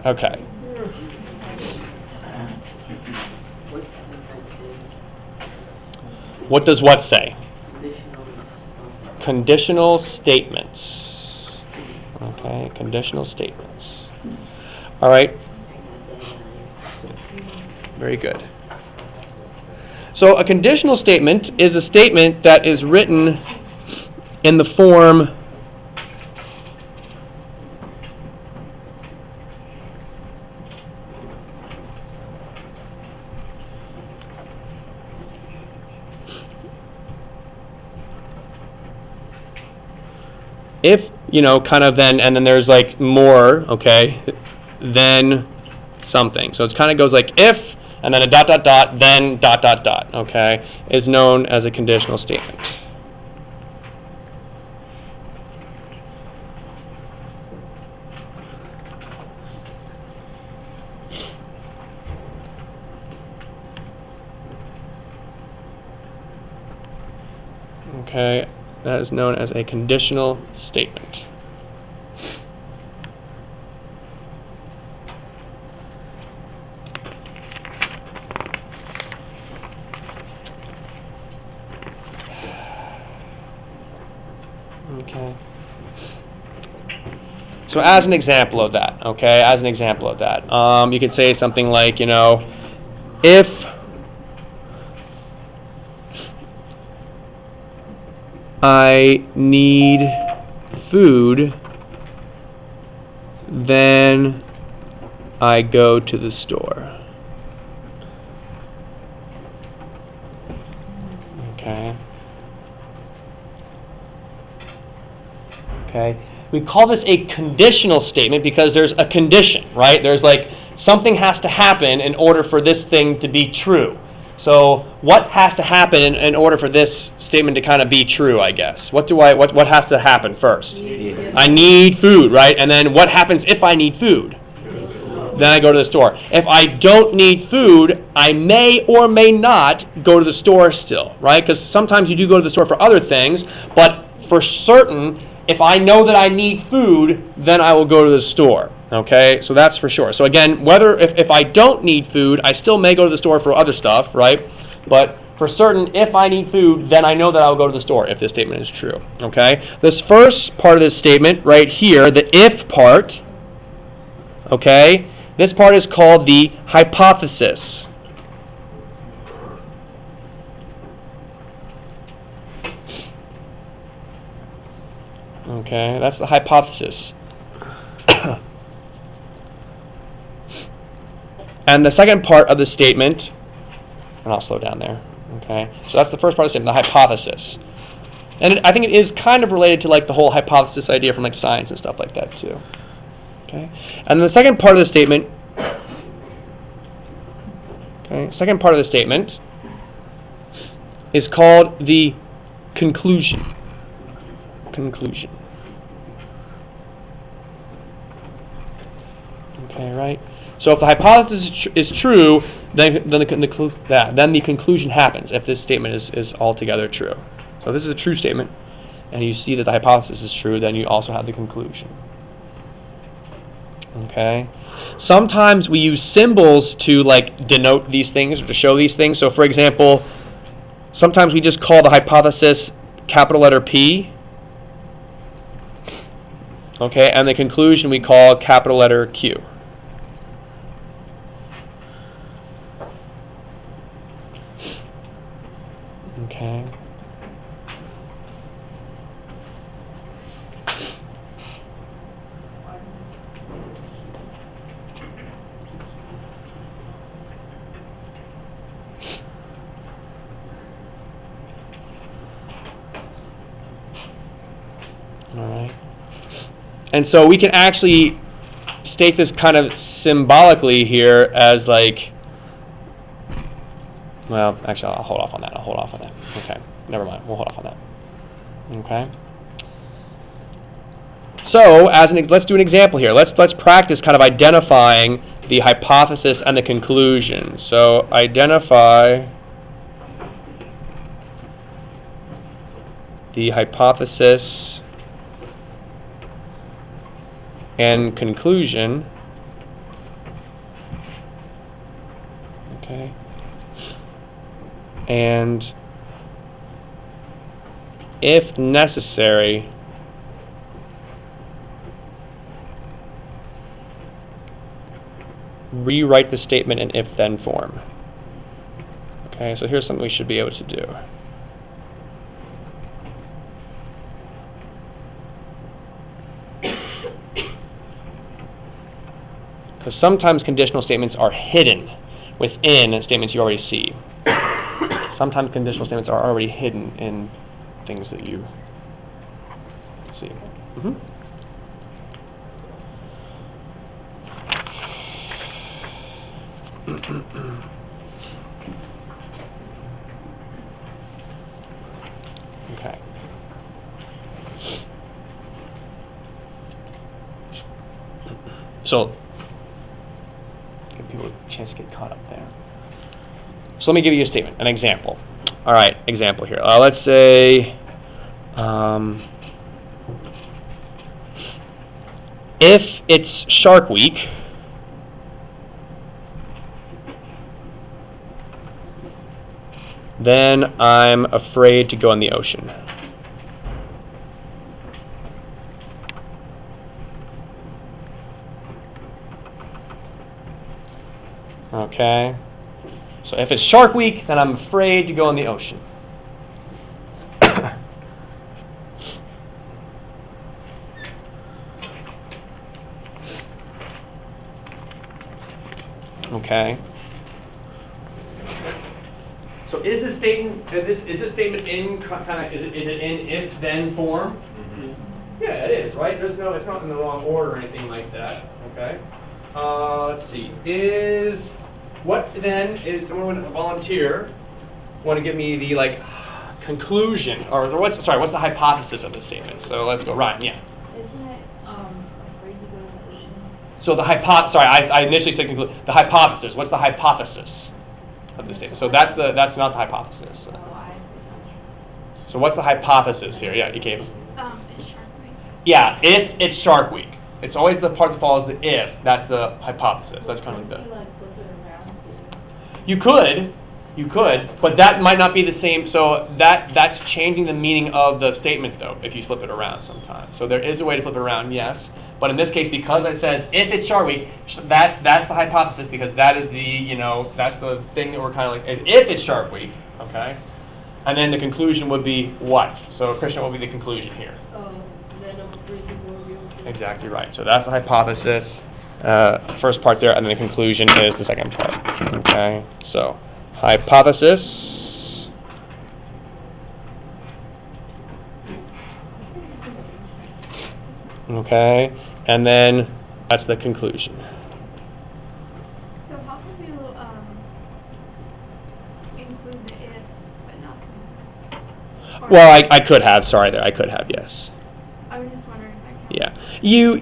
Okay. What does what say? Conditional statements. Okay, conditional statements. All right. Very good. So a conditional statement is a statement that is written in the form if, kind of then, and then there's like more, okay, then something. So it kind of goes like if, and then a dot, dot, dot, then dot, dot, dot, okay, is known as a conditional statement. Okay, that is known as a conditional statement. Okay. So as an example of that, you could say something like, if I need food, then I go to the store. Okay. We call this a conditional statement because there's a condition, right? There's like something has to happen in order for this thing to be true. So what has to happen in order for this statement to kind of be true, I guess? What has to happen first? I need food, right? And then what happens if I need food? Then I go to the store. If I don't need food, I may or may not go to the store still, right? Because sometimes you do go to the store for other things, but for certain, if I know that I need food, then I will go to the store. Okay, so that's for sure. So again, whether if I don't need food, I still may go to the store for other stuff, right? But for certain, if I need food, then I know that I will go to the store if this statement is true. Okay, this first part of this statement right here, the if part, okay, this part is called the hypothesis. Okay, that's the hypothesis. And the second part of the statement, and I'll slow down there. Okay, so that's the first part of the statement, the hypothesis. And I think it is kind of related to like the whole hypothesis idea from like science and stuff like that too. Okay, and the second part of the statement. Okay, second part of the statement is called the conclusion. Conclusion. Okay, right. So if the hypothesis is true, then the conclusion happens. If this statement is altogether true. So if this is a true statement, and you see that the hypothesis is true, then you also have the conclusion. Okay. Sometimes we use symbols to like denote these things or to show these things. So for example, sometimes we just call the hypothesis capital letter P. Okay, and the conclusion we call capital letter Q. Okay. All right. And so we can actually state this kind of symbolically here as like, well, actually, I'll hold off on that. Okay, never mind. We'll hold off on that. Okay. So, let's do an example here. Let's practice kind of identifying the hypothesis and the conclusion. So, identify the hypothesis and conclusion Okay. And if necessary, rewrite the statement in if-then form. Okay, so here's something we should be able to do. Because sometimes conditional statements are hidden within statements you already see. Sometimes conditional statements are already hidden in things that you see. Okay. So, give people a chance to get caught up there. So let me give you a statement, an example. All right, example here. Let's say, if it's Shark Week, then I'm afraid to go in the ocean. Okay. So if it's Shark Week, then I'm afraid to go in the ocean. Okay. So is this statement in is it in if-then form? Mm-hmm. Yeah, it is, right? It's not in the wrong order or anything like that. Okay. Let's see. What then is someone a volunteer? Want to give me the conclusion or what's the hypothesis of the statement? So let's go. Ryan, yeah. Isn't it afraid to go in the ocean? So the I initially said conclusion. The hypothesis. What's the hypothesis of the statement? So that's not the hypothesis. So what's the hypothesis here? Yeah, you gave. It's Shark Week. Yeah, if it's Shark Week. It's always the part that follows the if. That's the hypothesis. That's kind of the. You could, but that might not be the same. So that's changing the meaning of the statement, though, if you flip it around sometimes. So there is a way to flip it around, yes. But in this case, because it says if it's Shark Week, that's the hypothesis because that is that's the thing that we're kind of if it's Shark Week, okay. And then the conclusion would be what? So Christian, what would be the conclusion here? Then I'm afraid to go in the ocean. Exactly right. So that's the hypothesis. First part there, and then the conclusion is the second part. Okay, so hypothesis. Okay, and then that's the conclusion. So how can you include the if but not the? Well, I could have. Sorry, there. I could have. Yes. I was just wondering if I could. Yeah. You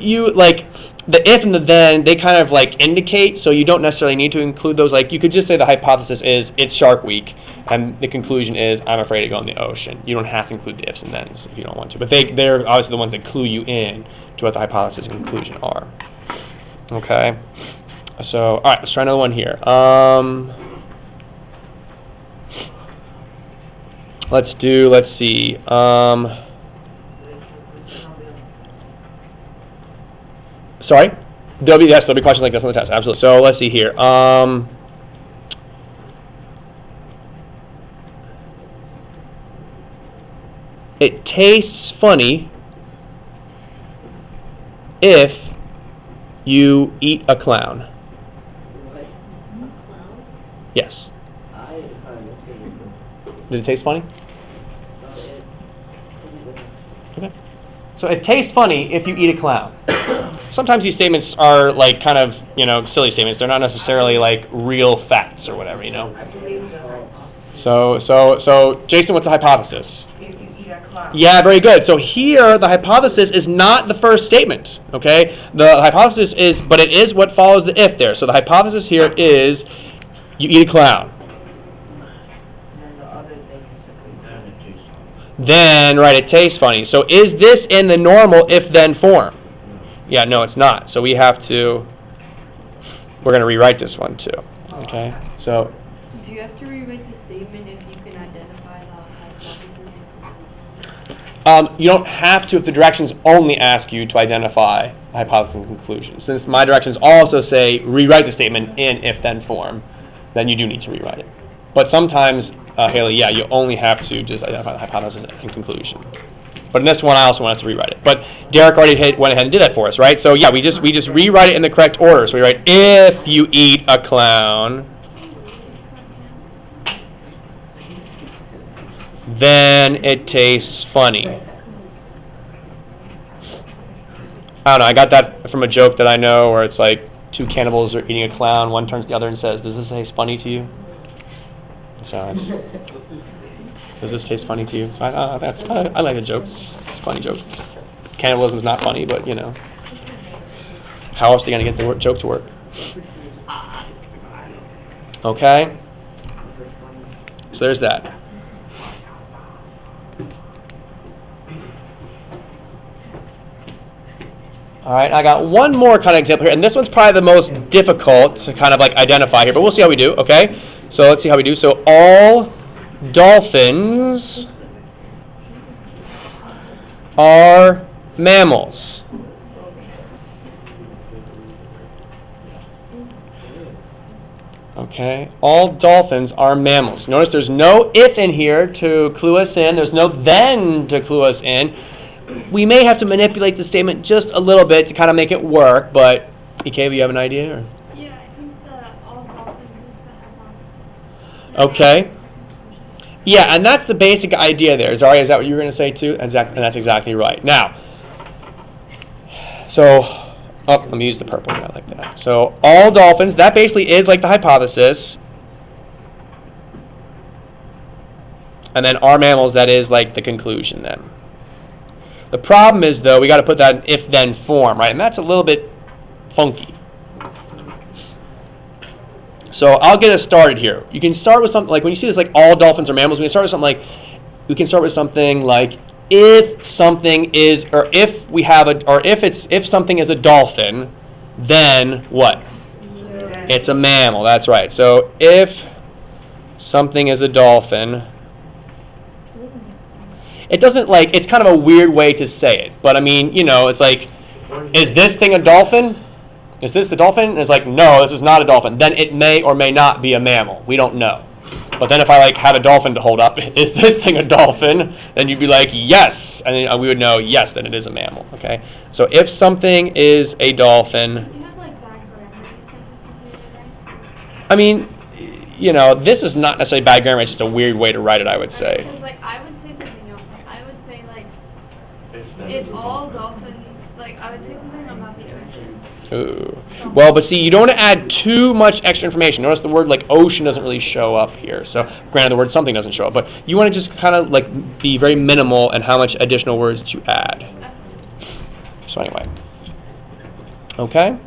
the if and the then, they kind of indicate, so you don't necessarily need to include those. You could just say the hypothesis is it's Shark Week, and the conclusion is I'm afraid to go in the ocean. You don't have to include the ifs and thens if you don't want to. But they're obviously the ones that clue you in to what the hypothesis and conclusion are. Okay. So, all right, let's try another one here. Let's see. Sorry? There'll be questions like this on the test, absolutely. So let's see here. It tastes funny if you eat a clown. Yes. Did it taste funny? Okay. So it tastes funny if you eat a clown. Sometimes these statements are kind of, silly statements. They're not necessarily real facts or whatever, So Jason, what's the hypothesis? If you eat a clown. Yeah, very good. So here, the hypothesis is not the first statement, okay? The hypothesis is, but it is what follows the if there. So the hypothesis here is, you eat a clown. Then, right, it tastes funny. So is this in the normal if-then form? Yeah, no, it's not. So we're going to rewrite this one too. Okay? So, Do you have to rewrite the statement if you can identify the hypothesis? you don't have to if the directions only ask you to identify a hypothesis and conclusion. Since my directions also say rewrite the statement in if-then form, then you do need to rewrite it. But sometimes, Haley, yeah, you only have to just identify the hypothesis and conclusion. But in this one, I also want us to rewrite it. But Derek already went ahead and did that for us, right? So yeah, we just rewrite it in the correct order. So we write, if you eat a clown, then it tastes funny. I don't know, I got that from a joke that I know where it's like two cannibals are eating a clown, one turns to the other and says, does this taste funny to you? So does this taste funny to you? I like a joke. It's a funny joke. Cannibalism is not funny, but you know. How else are you going to get the joke to work? Okay? So there's that. All right, I got one more kind of example here, and this one's probably the most difficult to kind of like identify here, but we'll see how we do, okay? So let's see how we do. So all dolphins are mammals. Okay, all dolphins are mammals. Notice there's no if in here to clue us in. There's no then to clue us in. We may have to manipulate the statement just a little bit to kind of make it work, but EK, do you have an idea? Or? Yeah, I think all dolphins is the hypothesis. Okay. Yeah, and that's the basic idea there. Zaria, is that what you were going to say too? And that's exactly right. Now, so, let me use the purple one. I like that. So, all dolphins, that basically is like the hypothesis. And then are mammals, that is like the conclusion then. The problem is, though, we got to put that in if-then form, right? And that's a little bit funky. So I'll get us started here. You can start with something like when you see this, like all dolphins are mammals. We can start with something like if something is, or if we have a, or if something is a dolphin, then what? Yeah. It's a mammal. That's right. So if something is a dolphin, it doesn't like, it's kind of a weird way to say it, but I mean, you know, it's like, is this thing a dolphin? Is this a dolphin? And it's like, no, this is not a dolphin. Then it may or may not be a mammal. We don't know. But then if I like had a dolphin to hold up, is this thing a dolphin? Then you'd be like, yes, and then we would know, yes, then it is a mammal. Okay. So if something is a dolphin, Do you have like bad grammar? I mean, you know, this is not necessarily bad grammar. It's just a weird way to write it, I would say. Like I would say something else. I would say like if all dolphins, like I would say something about the ocean. Ooh. Well, but see, you don't want to add too much extra information. Notice the word like ocean doesn't really show up here. So, granted, the word something doesn't show up, but you want to just kind of like be very minimal in how much additional words that you add. So anyway, okay.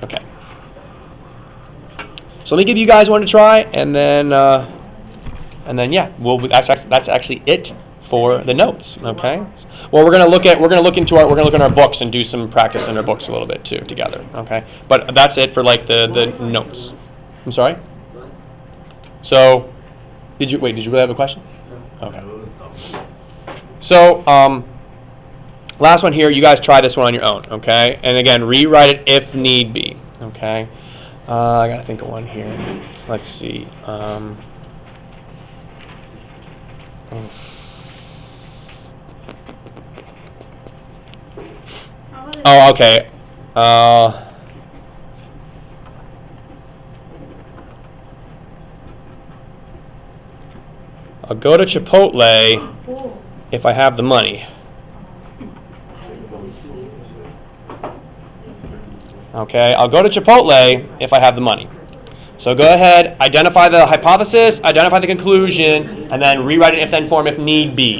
Okay. So let me give you guys one to try, and then yeah, that's actually it for the notes. Okay. Well, we're gonna look in our books and do some practice in our books a little bit too together. Okay. But that's it for like the notes. I'm sorry. So, did you really have a question? Okay. So, last one here. You guys try this one on your own. Okay. And again, rewrite it if need be. Okay. I gotta think of one here. Let's see. Oh, okay. I'll go to Chipotle if I have the money. Okay, I'll go to Chipotle if I have the money. So go ahead, identify the hypothesis, identify the conclusion, and then rewrite it in if-then form if need be.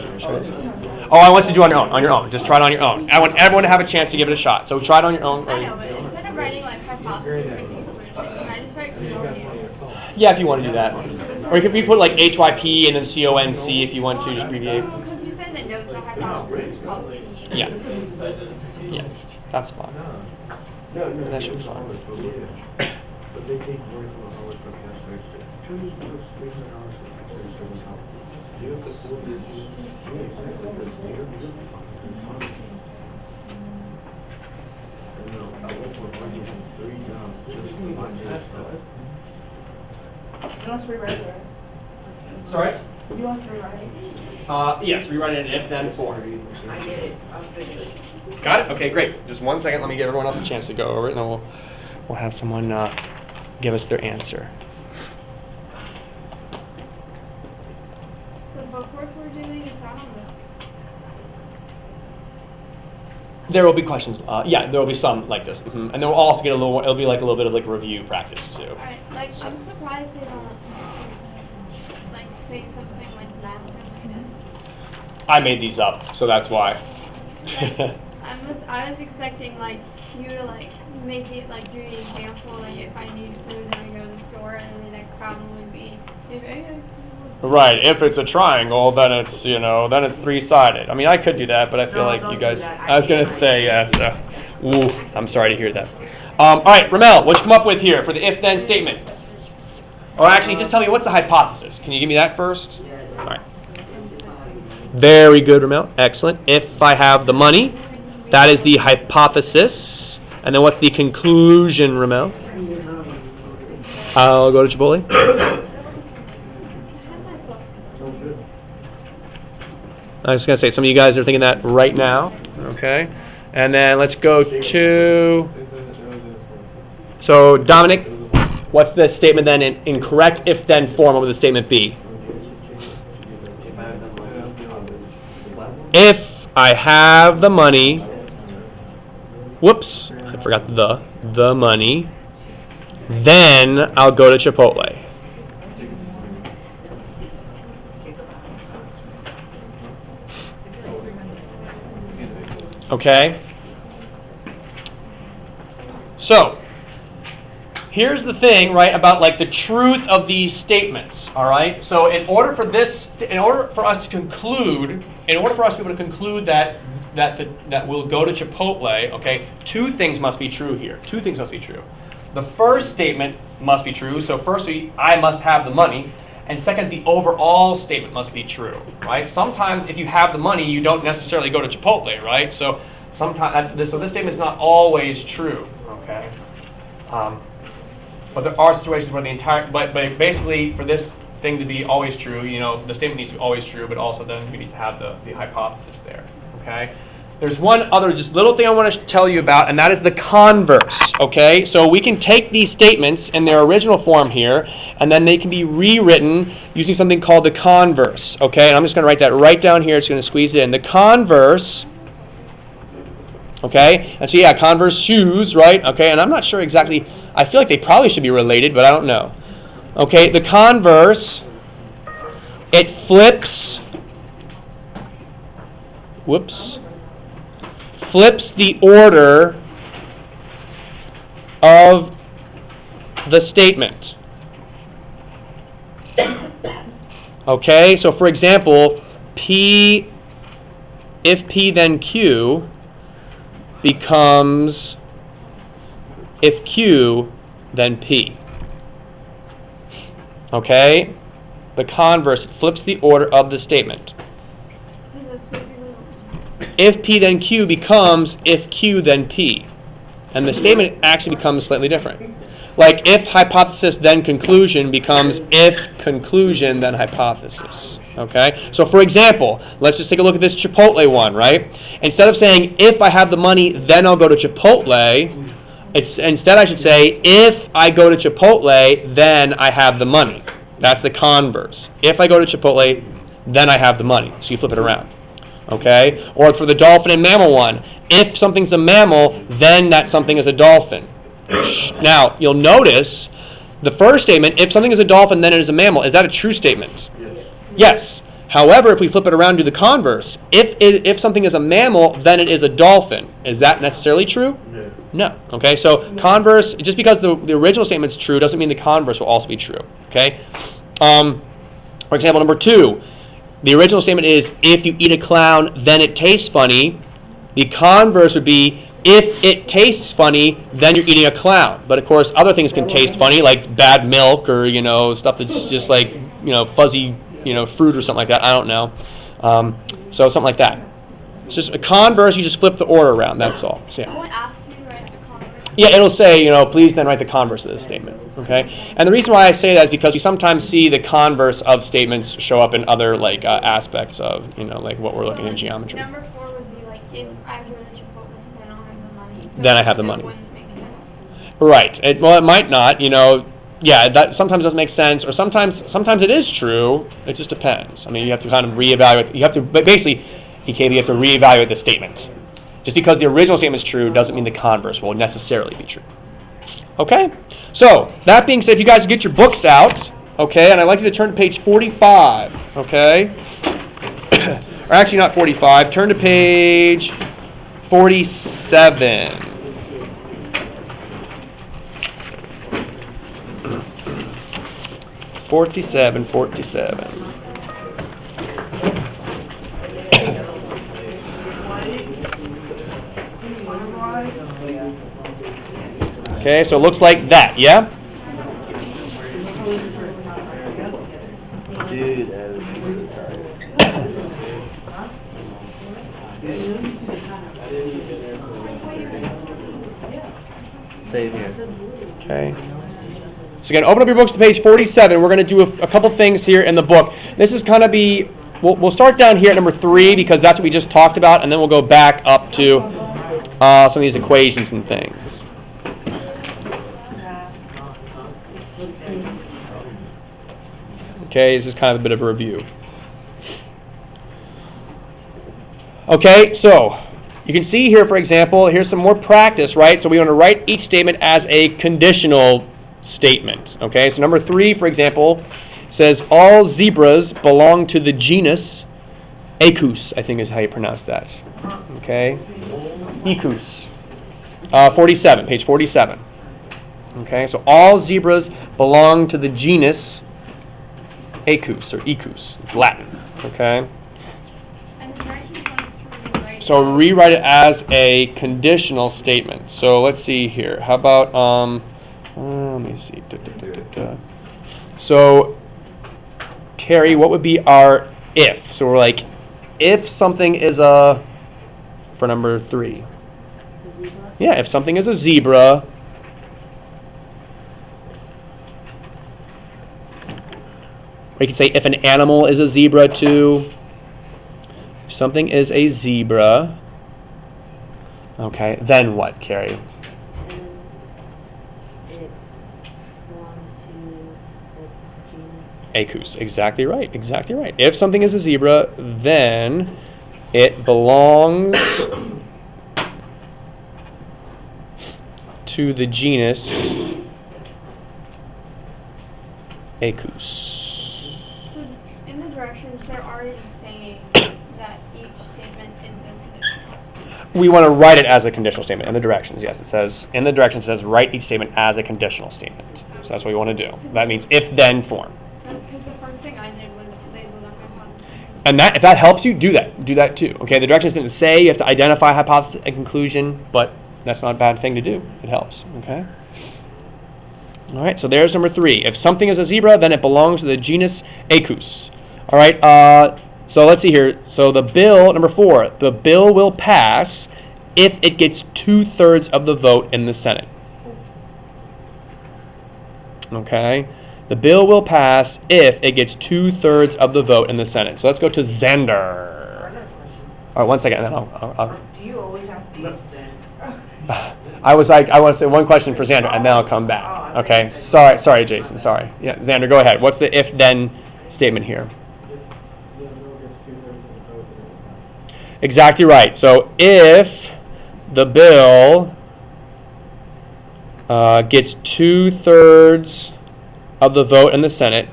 Oh, I want you to do it on your own. Just try it on your own. I want everyone to have a chance to give it a shot. So try it on your own. I know, but instead of writing like hypothesis or conclusion, can I just write CON? Yeah, if you want to do that. Or you could put like HYP and then CONC if you want to just abbreviate. Because you said that notes are hypothesis. Yeah. Yeah. That's fine. No, That should be fine. But they take 44 hours for cash register. Choose those statement hours for cash register will help. Do you have the full business? Yeah, exactly. Because they have the I don't know, I work for 3 jobs just to find this stuff. You want to rewrite it? Sorry? You want to rewrite it? Yes, rewrite it in if-then form. I get it. I was thinking. Got it? Okay, great. Just 1 second. Let me give everyone else a chance to go over it, and then we'll have someone give us their answer. The book work we're doing is on this. There will be questions. Yeah, there will be some like this, and then we'll also get a little. It'll be like a little bit of like review practice too. Alright, like I'm surprised they don't like say something like math related. I made these up, so that's why. I was expecting like you to like make it like do the example like if I need food and I go to the store and the next problem would be Right. If it's a triangle, then it's then it's 3-sided. I mean, I could do that, but I feel like you guys. I was gonna say yes. Ooh, I'm sorry to hear that. All right, Ramel, what you come up with here for the if-then statement? Or actually, just tell me what's the hypothesis. Can you give me that first? All right. Very good, Ramel. Excellent. If I have the money, that is the hypothesis. And then what's the conclusion, Ramel? I'll go to Chipotle. I was going to say, some of you guys are thinking that right now. Okay. And then let's go to... So, Dominic, what's the statement then in correct if-then form? What would the statement be? If I have the money... Whoops, I forgot the money. Then I'll go to Chipotle. Okay? So, here's the thing, right, about like the truth of these statements, all right? So, in order for us to conclude that we'll go to Chipotle, okay, 2 things must be true here. 2 things must be true. The first statement must be true. So, firstly, I must have the money. And second, the overall statement must be true, right? Sometimes if you have the money, you don't necessarily go to Chipotle, right? So this statement is not always true, okay? But there are situations where but basically for this thing to be always true, the statement needs to be always true, but also then we need to have the hypothesis there, okay? There's one other just little thing I want to tell you about, and that is the converse, okay? So we can take these statements in their original form here, and then they can be rewritten using something called the converse, okay? And I'm just going to write that right down here. It's going to squeeze it in. The converse, okay? And so, yeah, Converse shoes, right? Okay, and I'm not sure exactly. I feel like they probably should be related, but I don't know. Okay, the converse, it flips the order of the statement. Okay, so for example, if P then Q becomes if Q then P. Okay, the converse flips the order of the statement. If P then Q becomes if Q then P. And the statement actually becomes slightly different. Like if hypothesis then conclusion becomes if conclusion then hypothesis. Okay? So for example, let's just take a look at this Chipotle one, right? Instead of saying if I have the money then I'll go to Chipotle, instead I should say if I go to Chipotle then I have the money. That's the converse. If I go to Chipotle then I have the money. So you flip it around. Okay? Or for the dolphin and mammal one, if something's a mammal, then that something is a dolphin. Now, you'll notice the first statement, if something is a dolphin, then it is a mammal. Is that a true statement? Yes. However, if we flip it around to the converse, if something is a mammal, then it is a dolphin. Is that necessarily true? No. Okay, so converse, just because the original statement is true doesn't mean the converse will also be true. Okay? For example, number 2. The original statement is, if you eat a clown, then it tastes funny. The converse would be, if it tastes funny, then you're eating a clown. But of course, other things can taste funny, like bad milk or stuff that's just like fuzzy fruit or something like that. I don't know. So something like that. It's just a converse. You just flip the order around. That's all. So, yeah. Will it ask you to write the converse? Yeah, it'll say, please then write the converse of this statement, okay? And the reason why I say that is because you sometimes see the converse of statements show up in other, aspects of, like what we're looking at in geometry. Number 4 would be like, if I really should vote with then I'll have the money. Then I have the money. That wouldn't make sense. Right. It might not, yeah, that sometimes doesn't make sense, or sometimes it is true. It just depends. I mean, you have to kind of reevaluate. But basically, you have to reevaluate the statement. Just because the original statement is true doesn't mean the converse will necessarily be true. Okay? So, that being said, if you guys get your books out, okay, and I'd like you to turn to page 45, okay? Or actually not 45, turn to page 47. Okay, so it looks like that, yeah? Dude, same here. Okay. So again, open up your books to page 47. We're going to do a couple things here in the book. This is going to be, we'll start down here at number 3 because that's what we just talked about, and then we'll go back up to some of these equations and things. Okay, this is kind of a bit of a review. Okay, so you can see here, for example, here's some more practice, right? So we want to write each statement as a conditional statement. Okay, so number 3, for example, says all zebras belong to the genus Equus, I think is how you pronounce that. Okay, Equus. 47, page 47. Okay, so all zebras belong to the genus Equus, or Equus. It's Latin. Okay. So rewrite it as a conditional statement. So let's see here. How about let me see. So Carrie, what would be our if? So we're like, if something is for number 3. Yeah, if something is a zebra. Or you could say if an animal is a zebra too. If something is a zebra. Okay, then what, Carrie? Equus. Exactly right. Exactly right. If something is a zebra, then it belongs to the genus Equus. So in the directions, they're already saying that each statement is a conditional. We want to write it as a conditional statement in the directions. Yes, it says in the directions it says write each statement as a conditional statement. So that's what we want to do. That means if-then form. Because the first thing I did was label the hypothesis. And that, if that helps you, do that. Do that too. Okay, the directions didn't say you have to identify hypothesis and conclusion, but that's not a bad thing to do. It helps. Okay. All right. So there's number 3. If something is a zebra, then it belongs to the genus Equus. All right. So let's see here. So the bill, number 4, the bill will pass if it gets 2/3 of the vote in the Senate. Okay. The bill will pass if it gets 2/3 of the vote in the Senate. So let's go to Xander. All right, one second, and then I'll Do you always have these then? I want to say one question for Xander, and then I'll come back. Okay. Sorry, Jason. Sorry. Yeah, Xander, go ahead. What's the if-then statement here? Exactly right. So if the bill gets 2/3 of the vote in the Senate,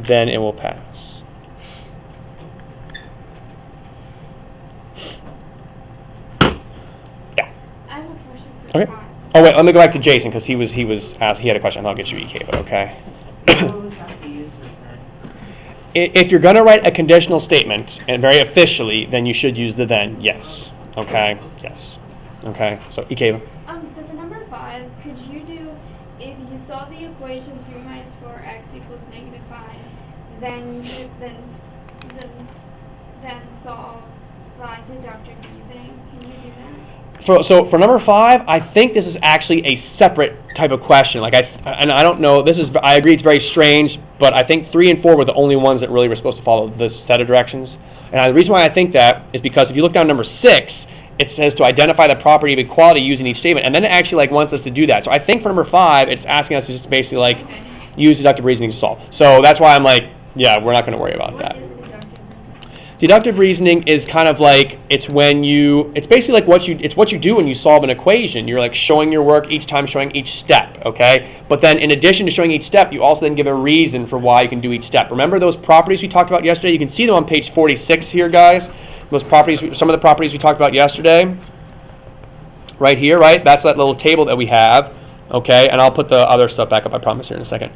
then it will pass. Yeah. I have a question for Okay. Scott. Oh wait, let me go back to Jason because he asked. He had a question. I'll get you EK, but okay. We always have to use the then. If you're going to write a conditional statement, and very officially, then you should use the then, yes. Okay? Yes. Okay? So, Ikeva. So for number 5, could you do, if you solve the equation 3 minus 4x equals negative 5, then solve by deductive reasoning? Can you do that? So for number 5, I think this is actually a separate type of question. And I don't know. I agree it's very strange, but I think 3 and 4 were the only ones that really were supposed to follow this set of directions. And the reason why I think that is because if you look down number 6, it says to identify the property of equality using each statement, and then it actually wants us to do that. So I think for number 5, it's asking us to just basically use deductive reasoning to solve. So that's why I'm yeah, we're not going to worry about that. Deductive reasoning is kind of it's basically what you do when you solve an equation. You're showing your work each time, showing each step, okay? But then in addition to showing each step, you also then give a reason for why you can do each step. Remember those properties we talked about yesterday? You can see them on page 46 here, guys. Those properties, some of the properties we talked about yesterday. Right here, right? That's that little table that we have. Okay, and I'll put the other stuff back up, I promise, here in a second.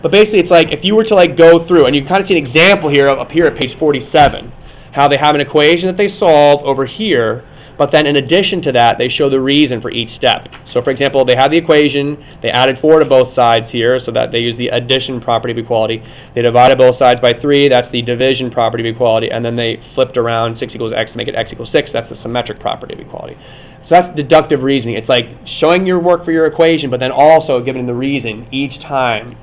But basically, it's if you were to go through, and you can kind of see an example here, up here at page 47, how they have an equation that they solve over here, but then in addition to that, they show the reason for each step. So, for example, they have the equation, they added 4 to both sides here, so that they use the addition property of equality. They divided both sides by 3, that's the division property of equality, and then they flipped around 6 equals x to make it x equals 6, that's the symmetric property of equality. So that's deductive reasoning. It's showing your work for your equation, but then also giving the reason each time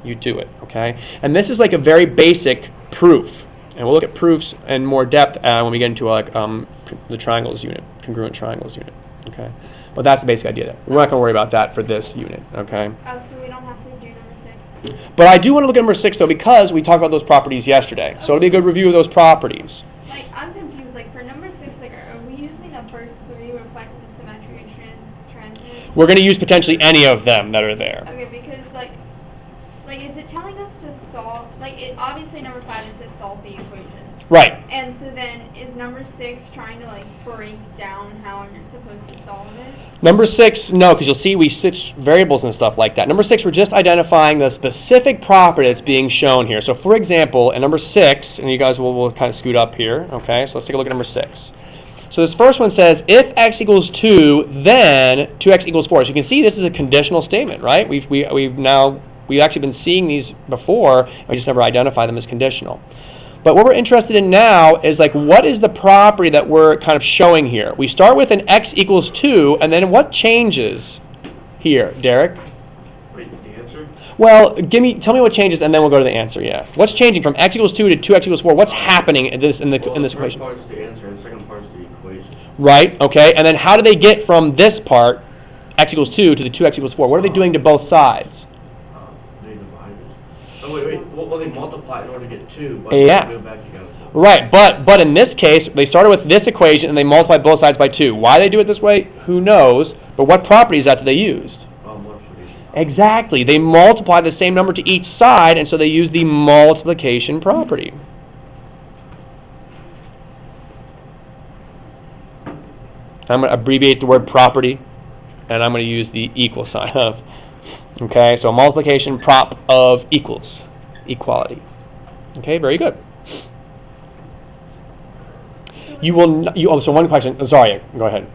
you do it, okay? And this is a very basic proof. And we'll look at proofs in more depth when we get into the triangles unit, congruent triangles unit, okay? But that's the basic idea. We're not going to worry about that for this unit, okay? So we don't have to do number 6? But I do want to look at number 6, though, because we talked about those properties yesterday. So it'll be a good review of those properties. I'm confused. For number 6, are we using the first 3, reflective, symmetry, and transit? We're going to use potentially any of them that are there. Okay, because is it telling us to solve? Obviously number 5 is to solve the equation. Right. And so then is number 6 trying to break down how you're supposed to solve it? Number 6, no, because you'll see we switch variables and stuff like that. Number 6, we're just identifying the specific property that's being shown here. So, for example, in number 6, and you guys will kind of scoot up here, okay? So let's take a look at number 6. So this first one says, if x equals 2, then 2x equals 4. So you can see this is a conditional statement, right? We've actually been seeing these before, and we just never identify them as conditional. But what we're interested in now is what is the property that we're kind of showing here? We start with an x equals 2, and then what changes here, Derek? Wait, the answer? Well, tell me what changes, and then we'll go to the answer. Yeah, what's changing from x equals 2 to 2x equals 4? What's happening in this equation? The first part is the answer, and the second part is the equation. Right. Okay. And then how do they get from this part, x equals 2, to the 2x equals 4? What are they doing to both sides? They divided. Oh wait. Well, they multiply in order to get 2, but Yeah. they go back together. Right, but in this case, they started with this equation and they multiplied both sides by 2. Why they do it this way, who knows? But what property is that they used? Multiplication. Exactly. They multiply the same number to each side, and so they use the multiplication property. I'm going to abbreviate the word property, and I'm going to use the equal sign of. Okay, so multiplication prop of equals, equality. Okay, very good. So one question. Sorry, go ahead.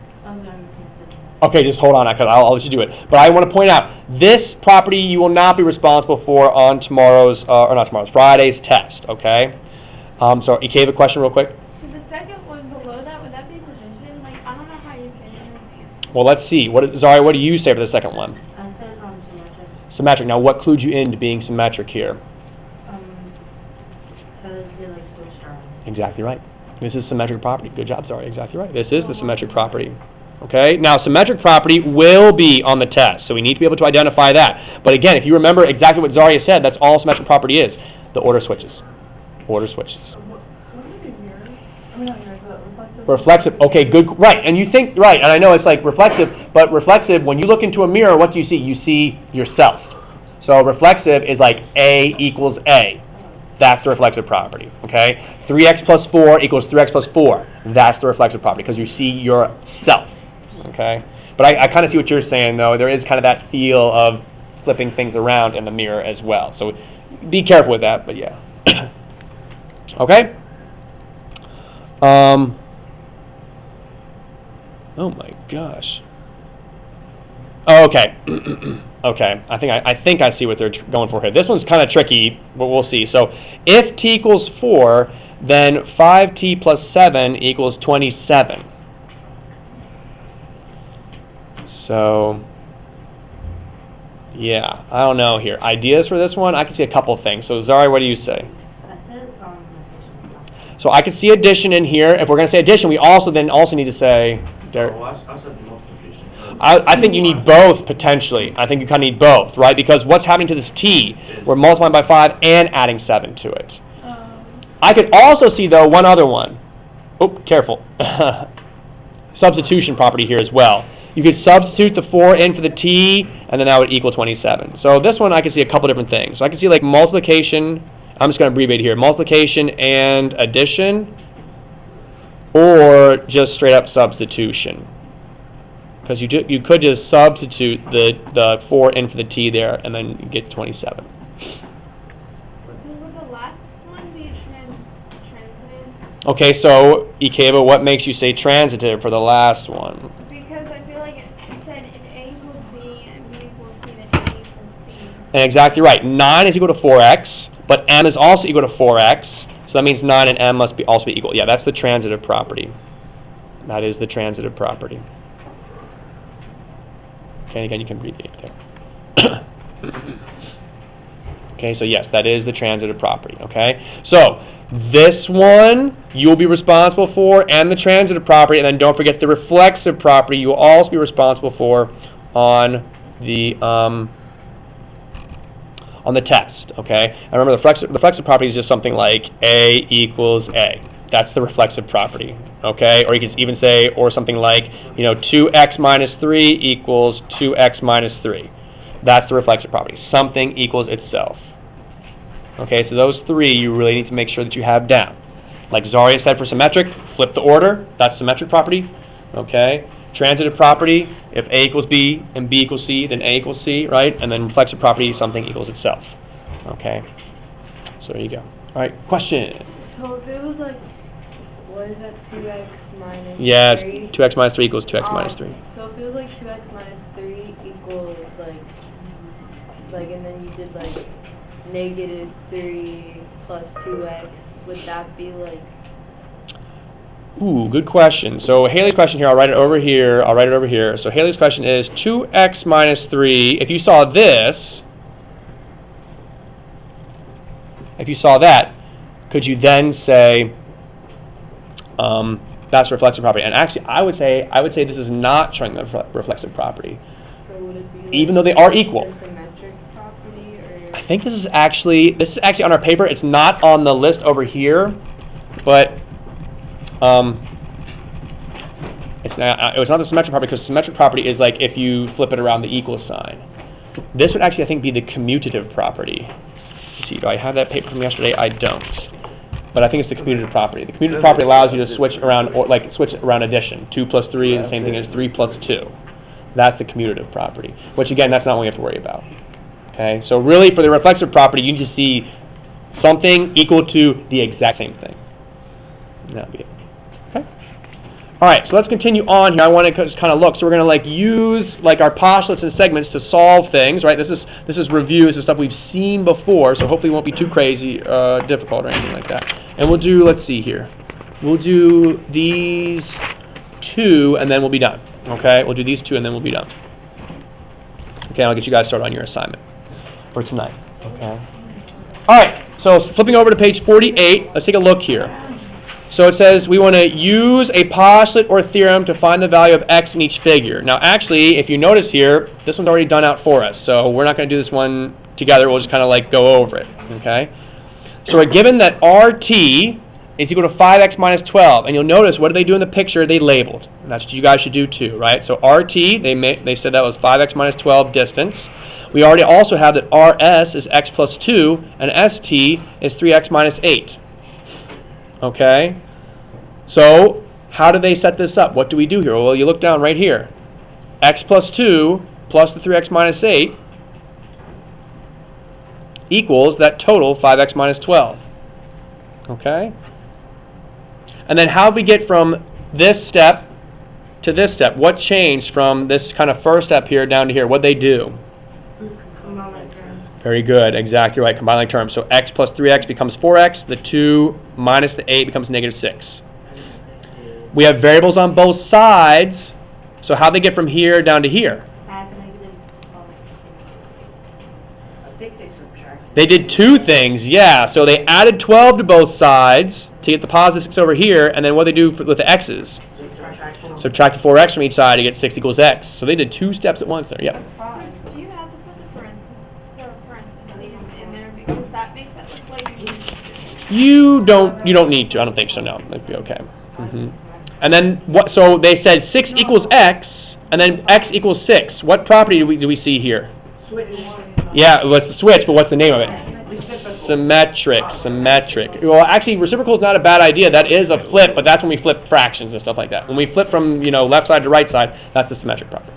Okay, just hold on, because I'll let you do it. But I want to point out, this property you will not be responsible for on Friday's test, okay? So, Ikeva, a question real quick? So the second one below that, would that be position? I don't know how you can. Well, let's see. What do you say for the second one? I said symmetric. Symmetric. Now, what clued you into being symmetric here? Because they switched around. Exactly right. This is symmetric property. Good job, Zari. Exactly right. This is the symmetric property. Okay? Now, symmetric property will be on the test, so we need to be able to identify that. But again, if you remember exactly what Zaria said, that's all symmetric property is. The order switches. Order switches. Reflexive. Okay, good. Right, and you think, right, and I know it's reflexive, but reflexive, when you look into a mirror, what do you see? You see yourself. So reflexive is A equals A. That's the reflexive property, okay? 3x plus 4 equals 3x plus 4. That's the reflexive property, because you see yourself, okay? But I kind of see what you're saying, though. There is kind of that feel of flipping things around in the mirror as well. So be careful with that, but yeah. Okay? Oh my gosh. Oh, okay. Okay. I think I see what they're going for here. This one's kind of tricky, but we'll see. So if t equals 4, then 5t plus 7 equals 27. So, yeah, I don't know here. Ideas for this one? I can see a couple things. So, Zari, what do you say? So I can see addition in here. If we're going to say addition, we also need to say... I think you need both, potentially. I think you kind of need both, right? Because what's happening to this t? We're multiplying by 5 and adding 7 to it. I could also see, though, one other one. Oh, careful. Substitution property here as well. You could substitute the 4 in for the t, and then that would equal 27. So this one, I can see a couple different things. So I can see, like, multiplication. I'm just going to abbreviate here. Multiplication and addition, or just straight-up substitution. Because you could just substitute the 4 in for the t there, and then you get 27. Would the last one be transitive? Okay, so, Ikeva, what makes you say transitive for the last one? Because I feel like it said if A equals B and B equals C, then A equals C. And exactly right. 9 is equal to 4x, but m is also equal to 4x, so that means 9 and m must also be equal. Yeah, that's the transitive property. That is the transitive property. Okay, again, you can abbreviate there. Okay, so yes, that is the transitive property, okay? So, this one you'll be responsible for, and the transitive property, and then don't forget the reflexive property you will also be responsible for on the test, okay? And remember, the reflexive property is just something like A equals A. That's the reflexive property, okay? Or you could even say, or something like, 2x minus 3 equals 2x minus 3. That's the reflexive property. Something equals itself. Okay, so those three you really need to make sure that you have down. Like Zaria said for symmetric, flip the order. That's symmetric property, okay? Transitive property, if A equals B and B equals C, then A equals C, right? And then reflexive property, something equals itself, okay? So there you go. All right, question. So if it was like, what is that, 2x minus 3? Yeah, 2x minus 3 equals 2x minus 3. So if it was like 2x minus 3 equals like, and then you did like negative 3 plus 2x, would that be like? Ooh, good question. So Haley's question here, I'll write it over here. So Haley's question is 2x minus 3. If you saw that, could you then say that's reflexive property? And actually, I would say this is not showing the reflexive property, So would it be like even though they are equal. the symmetric property, or? I think this is actually on our paper. It's not on the list over here, but it was not the symmetric property, because symmetric property is like if you flip it around the equal sign. This would actually, I think, be the commutative property. Let's see, do I have that paper from yesterday? I don't. But I think it's the commutative property. The commutative property allows you to switch around, switch around addition. 2 plus 3 is the same thing as 3 plus 2. That's the commutative property, which again, that's not what we have to worry about. Okay, so really for the reflexive property, you need to see something equal to the exact same thing. That'll be it. Okay. All right, so let's continue on here. I want to just kind of look. So we're going to use our postulates and segments to solve things, right? This is review. This is stuff we've seen before, so hopefully it won't be too crazy difficult or anything like that. And we'll do, let's see here. We'll do these two, and then we'll be done. Okay, we'll do these two, and then we'll be done. Okay, I'll get you guys started on your assignment for tonight. Okay. All right, so flipping over to page 48, let's take a look here. So it says we want to use a postulate or theorem to find the value of x in each figure. Now actually, if you notice here, this one's already done out for us, so we're not going to do this one together. We'll just kind of go over it, okay? So we're given that RT is equal to 5x minus 12, and you'll notice, what do they do in the picture? They labeled. And that's what you guys should do too, right? So RT, they said that was 5x minus 12 distance. We already also have that RS is x plus 2, and ST is 3x minus 8. Okay? So, how do they set this up? What do we do here? Well, you look down right here. x plus 2 plus the 3x minus 8 equals that total 5x minus 12. Okay? And then how do we get from this step to this step? What changed from this kind of first step here down to here? What'd they do? Combine like terms. Very good, exactly right, combining terms. So x plus 3x becomes 4x, the 2 minus the 8 becomes negative 6. We have variables on both sides, so how'd they get from here down to here? Add negative. I think they subtract. They did two things, yeah. So they added 12 to both sides to get the positive 6 over here, and then what do they do with the x's? Subtract 4x from each side to get 6 equals x. So they did two steps at once there, yep. Do you have to put the parentheses in there because that makes it look like You don't need to. I don't think so, no. That'd be okay. And then what? So they said 6 equals x, and then x equals 6. What property do we see here? Switch. Yeah, well, it's the switch, but what's the name of it? Symmetric. Well, actually, reciprocal is not a bad idea. That is a flip, but that's when we flip fractions and stuff like that. When we flip from left side to right side, that's the symmetric property.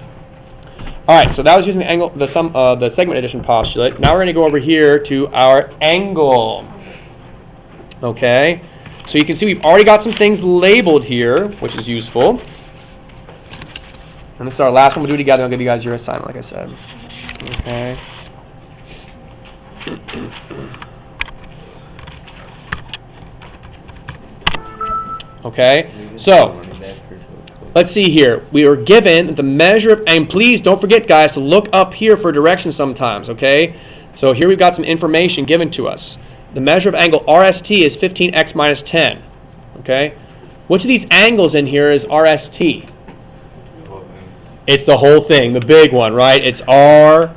All right, so that was using the segment addition postulate. Now we're going to go over here to our angle. Okay, so you can see we've already got some things labeled here, which is useful. And this is our last one. We'll do it together. I'll give you guys your assignment, like I said. Okay. Okay, so let's see here. We are given the measure of, and please don't forget, guys, to look up here for directions sometimes, okay? So here we've got some information given to us. The measure of angle RST is 15x minus 10, okay? Which of these angles in here is RST? It's the whole thing, the big one, right? It's RST.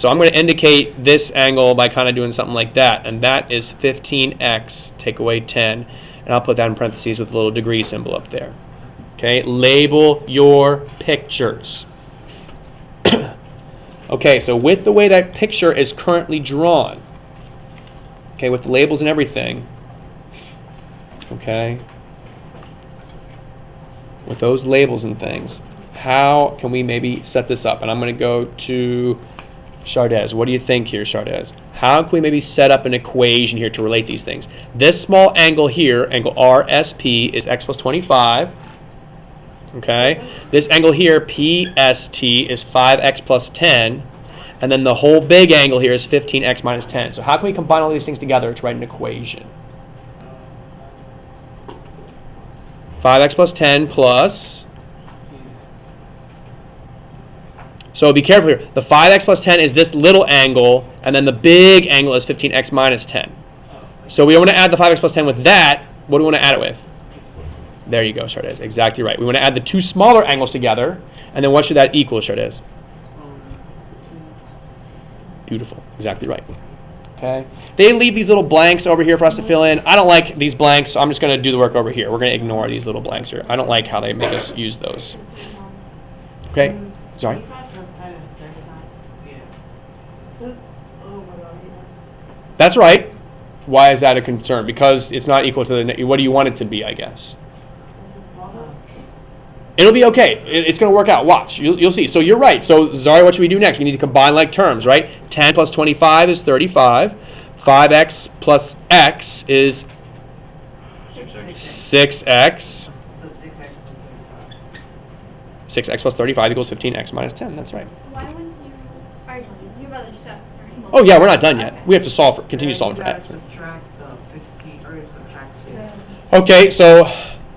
So I'm going to indicate this angle by kind of doing something like that, and that is 15x, take away 10. And I'll put that in parentheses with a little degree symbol up there. Okay, label your pictures. Okay, so with the way that picture is currently drawn, okay, with the labels and everything, okay, with those labels and things, how can we maybe set this up? And I'm going to go to Chardez. What do you think here, Chardez? How can we maybe set up an equation here to relate these things? This small angle here, angle RSP, is x plus 25. Okay? This angle here, PST, is 5x plus 10. And then the whole big angle here is 15x minus 10. So how can we combine all these things together to write an equation? 5x plus 10 plus... So be careful here. The 5x plus 10 is this little angle, and then the big angle is 15x minus 10. So we want to add the 5x plus 10 with that. What do we want to add it with? There you go, Chardez. Exactly right. We want to add the two smaller angles together, and then what should that equal, Chardez? Beautiful. Exactly right. Okay. They leave these little blanks over here for us to fill in. I don't like these blanks, so I'm just going to do the work over here. We're going to ignore these little blanks here. I don't like how they make us use those. Okay. Sorry. That's right. Why is that a concern? Because it's not equal to the... What do you want it to be, I guess? It'll be okay. It's going to work out. Watch. You'll see. So you're right. So, Zari, what should we do next? We need to combine like terms, right? 10 plus 25 is 35. 5x plus x is 6x. 6x plus 35 equals 15x minus 10. That's right. Why wouldn't you... Are you rather step? Oh, yeah, we're not done yet. We have to continue solving for x. Subtract 15 or subtract 6. Okay, so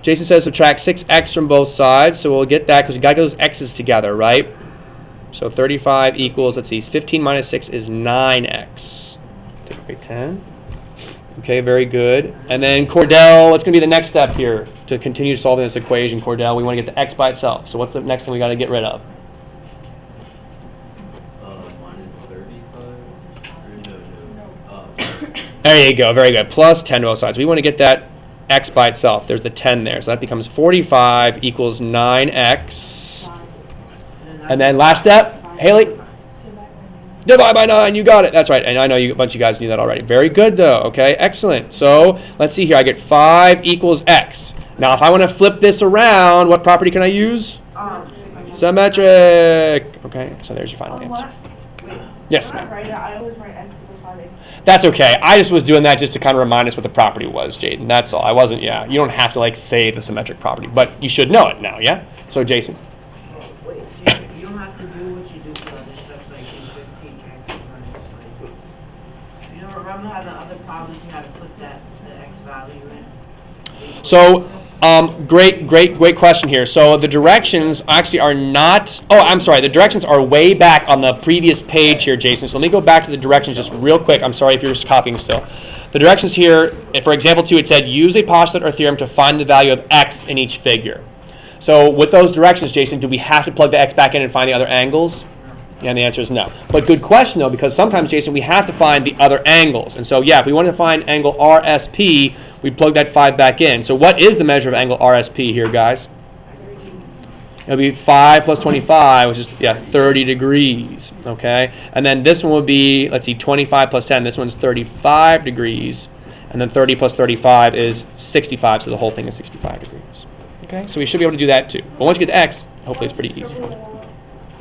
Jason says subtract 6x from both sides, so we'll get that because we got to get those x's together, right? So 35 equals, let's see, 15 minus 6 is 9x. Take away 10. Okay, very good. And then Cordell, what's going to be the next step here to continue solving this equation, Cordell? We want to get the x by itself. So what's the next thing we got to get rid of? There you go, very good. Plus 10 to both sides. We want to get that x by itself. There's the 10 there. So that becomes 45 equals 9x. And then last step, Haley? Divide by 9, you got it. That's right, and I know a bunch of you guys knew that already. Very good, though, okay, excellent. So, let's see here, I get 5 equals x. Now, if I want to flip this around, what property can I use? Symmetric. Okay, so there's your final answer. Yes, When I ma'am. write it, I always write X equals 5A. That's okay. I just was doing that just to kind of remind us what the property was, Jaden. That's all. I wasn't, yeah. You don't have to, like, say the symmetric property, but you should know it now, yeah? So, Jason. Wait, you don't have to do what you do for other stuff, like in 15 characters, like, you know, remember how the other problems you had to put the X value in? So, great question here. So the directions actually are not, I'm sorry, the directions are way back on the previous page here, Jason. So let me go back to the directions just real quick. I'm sorry if you're just copying still. The directions here, for example 2, it said, use a postulate or theorem to find the value of x in each figure. So with those directions, Jason, do we have to plug the x back in and find the other angles? Yeah, and the answer is no. But good question, though, because sometimes, Jason, we have to find the other angles. And so, yeah, if we want to find angle RSP, we plug that 5 back in. So what is the measure of angle RSP here, guys? It'll be 5 plus 25, which is, 30 degrees, okay? And then this one would be, let's see, 25 plus 10. This one's 35 degrees. And then 30 plus 35 is 65, so the whole thing is 65 degrees. Okay? So we should be able to do that, too. But once you get to x, hopefully it's pretty easy.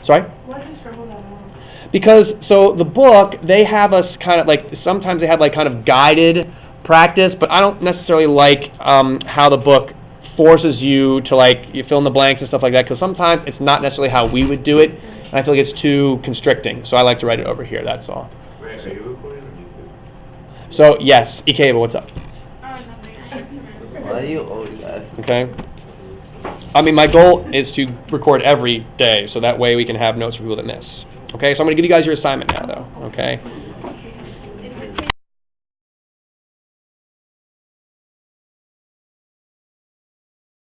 Sorry? Why do you struggle that long? Because, so the book, they have us kind of like, sometimes they have like kind of guided practice, but I don't necessarily like how the book forces you to like, you fill in the blanks and stuff like that, because sometimes it's not necessarily how we would do it, and I feel like it's too constricting, so I like to write it over here, that's all. Right, are you recording or you? So, yes, Ikeba, what's up? Nothing. Why do you always ask? Okay? I mean, my goal is to record every day, so that way we can have notes for people that miss. Okay, so I'm going to give you guys your assignment now, though, okay?